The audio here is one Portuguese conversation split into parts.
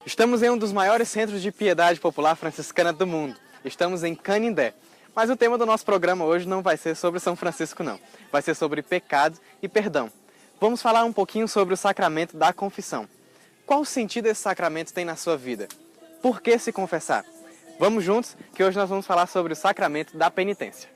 Estamos em um dos maiores centros de piedade popular franciscana do mundo. Estamos em Canindé. Mas o tema do nosso programa hoje não vai ser sobre São Francisco, não. Vai ser sobre pecado e perdão. Vamos falar um pouquinho sobre o sacramento da confissão. Qual sentido esse sacramento tem na sua vida? Por que se confessar? Vamos juntos, que hoje nós vamos falar sobre o sacramento da penitência.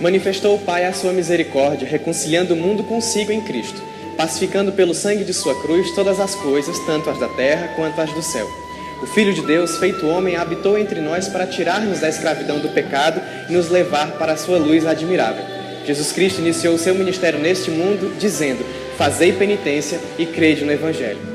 Manifestou o Pai a sua misericórdia, reconciliando o mundo consigo em Cristo, pacificando pelo sangue de sua cruz todas as coisas, tanto as da terra quanto as do céu. O Filho de Deus, feito homem, habitou entre nós para tirar-nos da escravidão do pecado e nos levar para a sua luz admirável. Jesus Cristo iniciou o seu ministério neste mundo, dizendo: fazei penitência e crede no Evangelho.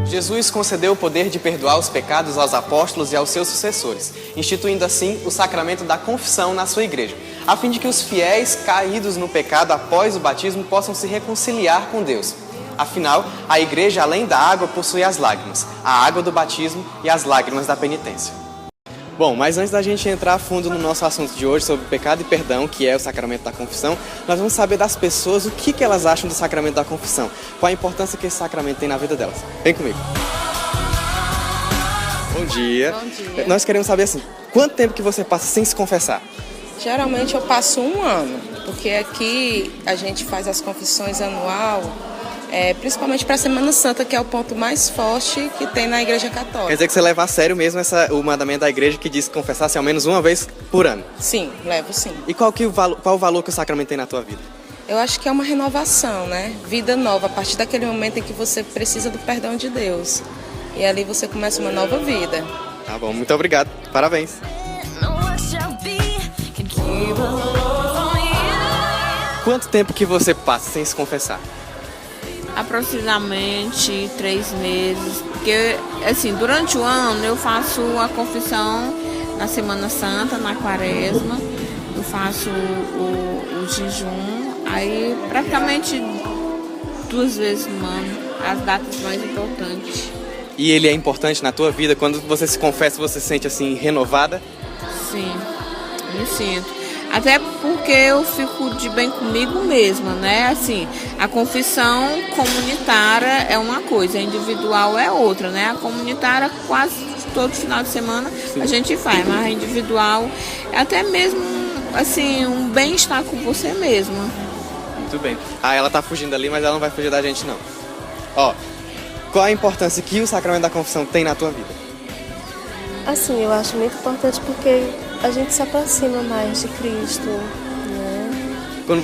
Jesus concedeu o poder de perdoar os pecados aos apóstolos e aos seus sucessores, instituindo assim o sacramento da confissão na sua igreja, a fim de que os fiéis caídos no pecado após o batismo possam se reconciliar com Deus. Afinal, a igreja, além da água, possui as lágrimas, a água do batismo e as lágrimas da penitência. Bom, mas antes da gente entrar a fundo no nosso assunto de hoje sobre pecado e perdão, que é o sacramento da confissão, nós vamos saber das pessoas o que elas acham do sacramento da confissão, qual a importância que esse sacramento tem na vida delas. Vem comigo. Bom dia. Bom dia. Nós queremos saber assim, quanto tempo que você passa sem se confessar? Geralmente eu passo 1 ano, porque aqui a gente faz as confissões anual, principalmente para a Semana Santa, que é o ponto mais forte que tem na Igreja Católica. Quer dizer que você leva a sério mesmo o mandamento da igreja que diz confessar-se ao menos uma vez por ano? Sim, levo sim. E qual o valor que o sacramento tem na tua vida? Eu acho que é uma renovação, né? Vida nova, a partir daquele momento em que você precisa do perdão de Deus. E ali você começa uma nova vida. Tá bom, muito obrigado. Parabéns. Quanto tempo que você passa sem se confessar? Aproximadamente 3 meses, porque assim, durante o ano eu faço a confissão na Semana Santa, na Quaresma, eu faço o jejum, aí praticamente 2 vezes no ano, as datas mais importantes. E ele é importante na tua vida? Quando você se confessa, você se sente assim, renovada? Sim, me sinto. Até porque eu fico de bem comigo mesma, né? Assim, a confissão comunitária é uma coisa, a individual é outra, né? A comunitária quase todo final de semana a gente faz, mas a individual é até mesmo, assim, um bem-estar com você mesma. Muito bem. Ah, ela tá fugindo ali, mas ela não vai fugir da gente, não. Ó, qual a importância que o sacramento da confissão tem na tua vida? Assim, eu acho muito importante porque a gente se aproxima mais de Cristo, né? Quando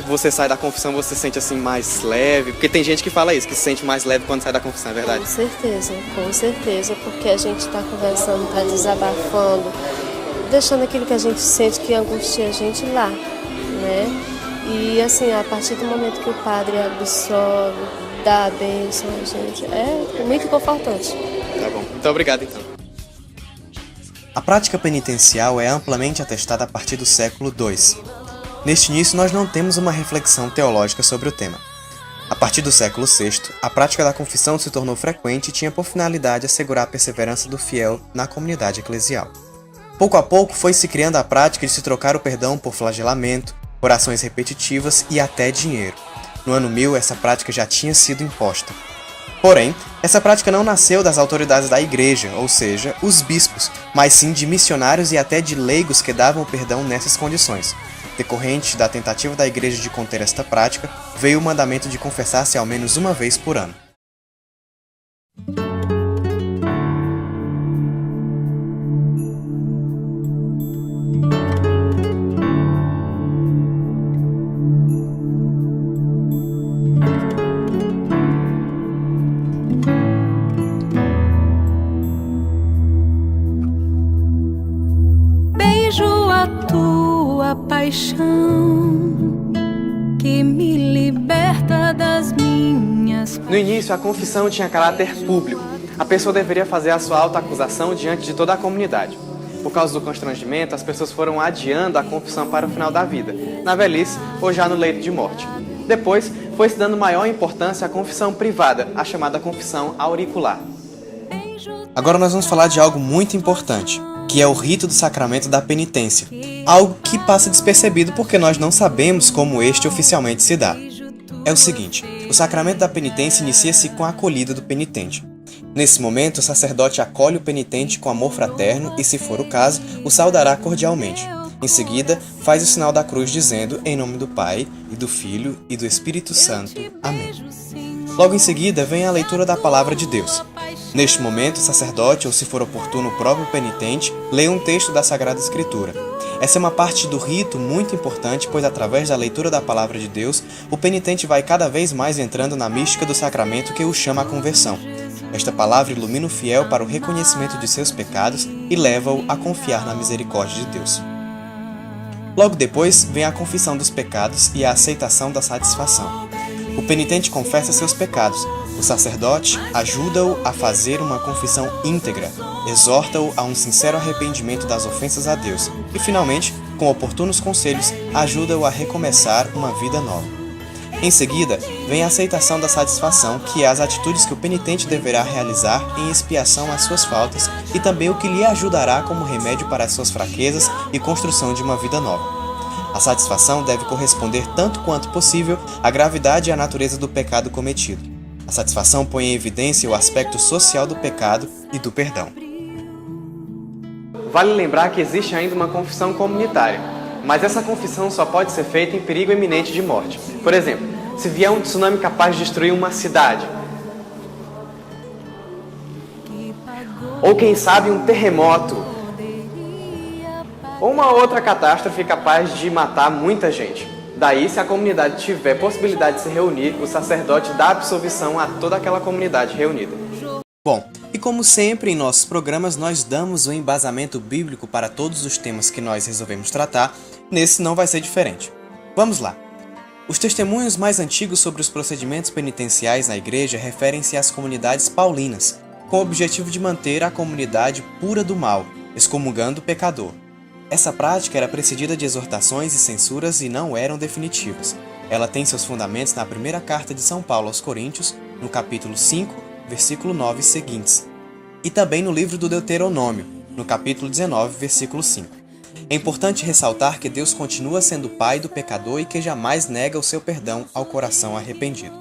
você sai da confissão, você se sente assim mais leve? Porque tem gente que fala isso, que se sente mais leve quando sai da confissão, é verdade? Com certeza, porque a gente está conversando, está desabafando, deixando aquilo que a gente sente que angustia a gente lá, né? E assim, a partir do momento que o padre absolve, dá a bênção a gente, é muito confortante. Tá bom, muito obrigado então. A prática penitencial é amplamente atestada a partir do século II. Neste início, nós não temos uma reflexão teológica sobre o tema. A partir do século VI, a prática da confissão se tornou frequente e tinha por finalidade assegurar a perseverança do fiel na comunidade eclesial. Pouco a pouco foi-se criando a prática de se trocar o perdão por flagelamento, orações repetitivas e até dinheiro. No ano 1000, essa prática já tinha sido imposta. Porém, essa prática não nasceu das autoridades da igreja, ou seja, os bispos, mas sim de missionários e até de leigos que davam o perdão nessas condições. Decorrente da tentativa da igreja de conter esta prática, veio o mandamento de confessar-se ao menos uma vez por ano. Paixão que me liberta das minhas. No início, a confissão tinha caráter público. A pessoa deveria fazer a sua autoacusação diante de toda a comunidade. Por causa do constrangimento, as pessoas foram adiando a confissão para o final da vida, na velhice ou já no leito de morte. Depois, foi se dando maior importância à confissão privada, a chamada confissão auricular. Beijo Agora nós vamos falar de algo muito importante, que é o rito do sacramento da penitência. Algo que passa despercebido porque nós não sabemos como este oficialmente se dá. É o seguinte, o sacramento da penitência inicia-se com a acolhida do penitente. Nesse momento, o sacerdote acolhe o penitente com amor fraterno e, se for o caso, o saudará cordialmente. Em seguida, faz o sinal da cruz dizendo, em nome do Pai, e do Filho, e do Espírito Santo. Amém. Logo em seguida, vem a leitura da Palavra de Deus. Neste momento, o sacerdote, ou se for oportuno o próprio penitente, lê um texto da Sagrada Escritura. Essa é uma parte do rito muito importante, pois através da leitura da Palavra de Deus, o penitente vai cada vez mais entrando na mística do sacramento que o chama à conversão. Esta palavra ilumina o fiel para o reconhecimento de seus pecados e leva-o a confiar na misericórdia de Deus. Logo depois, vem a confissão dos pecados e a aceitação da satisfação. O penitente confessa seus pecados. O sacerdote ajuda-o a fazer uma confissão íntegra, exorta-o a um sincero arrependimento das ofensas a Deus e, finalmente, com oportunos conselhos, ajuda-o a recomeçar uma vida nova. Em seguida, vem a aceitação da satisfação, que é as atitudes que o penitente deverá realizar em expiação às suas faltas e também o que lhe ajudará como remédio para as suas fraquezas e construção de uma vida nova. A satisfação deve corresponder tanto quanto possível à gravidade e à natureza do pecado cometido. A satisfação põe em evidência o aspecto social do pecado e do perdão. Vale lembrar que existe ainda uma confissão comunitária, mas essa confissão só pode ser feita em perigo iminente de morte. Por exemplo, se vier um tsunami capaz de destruir uma cidade, ou quem sabe um terremoto, ou uma outra catástrofe capaz de matar muita gente. Daí, se a comunidade tiver possibilidade de se reunir, o sacerdote dá absolvição a toda aquela comunidade reunida. Bom, e como sempre em nossos programas nós damos um embasamento bíblico para todos os temas que nós resolvemos tratar, nesse não vai ser diferente. Vamos lá! Os testemunhos mais antigos sobre os procedimentos penitenciais na igreja referem-se às comunidades paulinas, com o objetivo de manter a comunidade pura do mal, excomungando o pecador. Essa prática era precedida de exortações e censuras e não eram definitivas. Ela tem seus fundamentos na primeira carta de São Paulo aos Coríntios, no capítulo 5, versículo 9 e seguintes, e também no livro do Deuteronômio, no capítulo 19, versículo 5. É importante ressaltar que Deus continua sendo Pai do pecador e que jamais nega o seu perdão ao coração arrependido.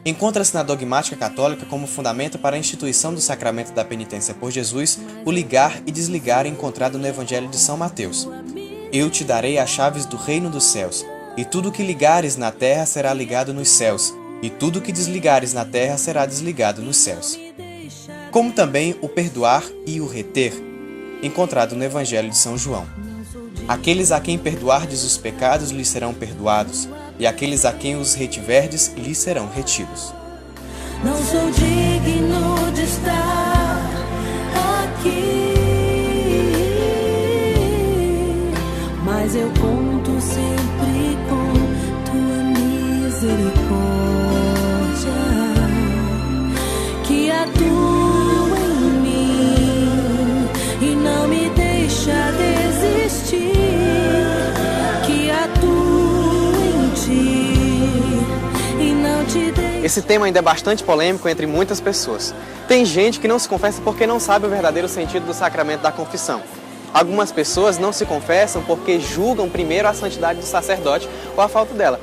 Encontra-se na dogmática católica como fundamento para a instituição do sacramento da penitência por Jesus o ligar e desligar encontrado no Evangelho de São Mateus. Eu te darei as chaves do reino dos céus, e tudo o que ligares na terra será ligado nos céus, e tudo o que desligares na terra será desligado nos céus. Como também o perdoar e o reter, encontrado no Evangelho de São João. Aqueles a quem perdoardes os pecados lhes serão perdoados, e aqueles a quem os retiverdes lhes serão retidos. Não sou digno de estar aqui, mas eu conto sempre com tua misericórdia, que atua em mim e não me deixa desistir, que atua e não te deixa. Esse tema ainda é bastante polêmico entre muitas pessoas. Tem gente que não se confessa porque não sabe o verdadeiro sentido do sacramento da confissão. Algumas pessoas não se confessam porque julgam primeiro a santidade do sacerdote ou a falta dela.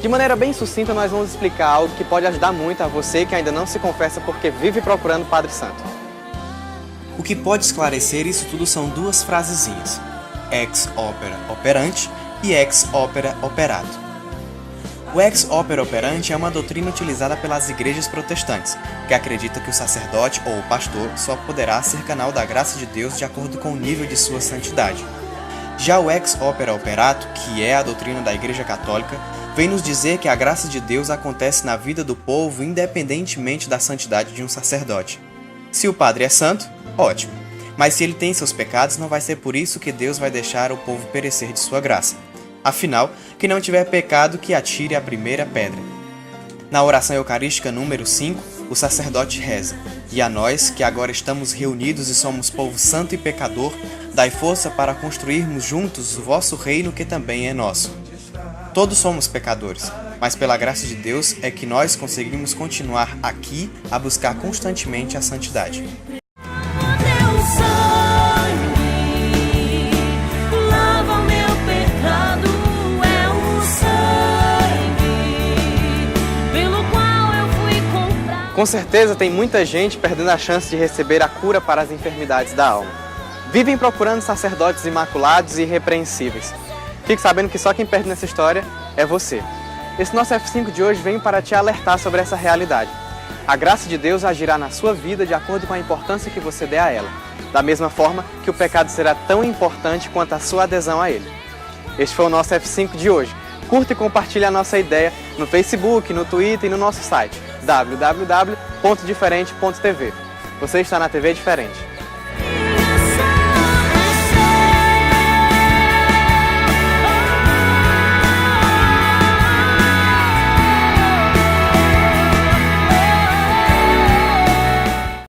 De maneira bem sucinta, nós vamos explicar algo que pode ajudar muito a você que ainda não se confessa porque vive procurando o Padre Santo. O que pode esclarecer isso tudo são duas frasezinhas: ex opere operante e ex opere operato. O ex opere operante é uma doutrina utilizada pelas igrejas protestantes, que acredita que o sacerdote ou o pastor só poderá ser canal da graça de Deus de acordo com o nível de sua santidade. Já o ex opere operato, que é a doutrina da Igreja Católica, vem nos dizer que a graça de Deus acontece na vida do povo independentemente da santidade de um sacerdote. Se o padre é santo, ótimo, mas se ele tem seus pecados, não vai ser por isso que Deus vai deixar o povo perecer de sua graça. Afinal, quem não tiver pecado, que atire a primeira pedra. Na oração eucarística número 5, o sacerdote reza: E a nós, que agora estamos reunidos e somos povo santo e pecador, dai força para construirmos juntos o vosso reino que também é nosso. Todos somos pecadores, mas pela graça de Deus é que nós conseguimos continuar aqui a buscar constantemente a santidade. Teu sangue lava meu pecado, é o sangue pelo qual eu fui comprado. Com certeza tem muita gente perdendo a chance de receber a cura para as enfermidades da alma. Vivem procurando sacerdotes imaculados e irrepreensíveis. Fique sabendo que só quem perde nessa história é você. Esse nosso F5 de hoje vem para te alertar sobre essa realidade. A graça de Deus agirá na sua vida de acordo com a importância que você der a ela, da mesma forma que o pecado será tão importante quanto a sua adesão a ele. Este foi o nosso F5 de hoje. Curta e compartilhe a nossa ideia no Facebook, no Twitter e no nosso site www.diferente.tv. Você está na TV Diferente.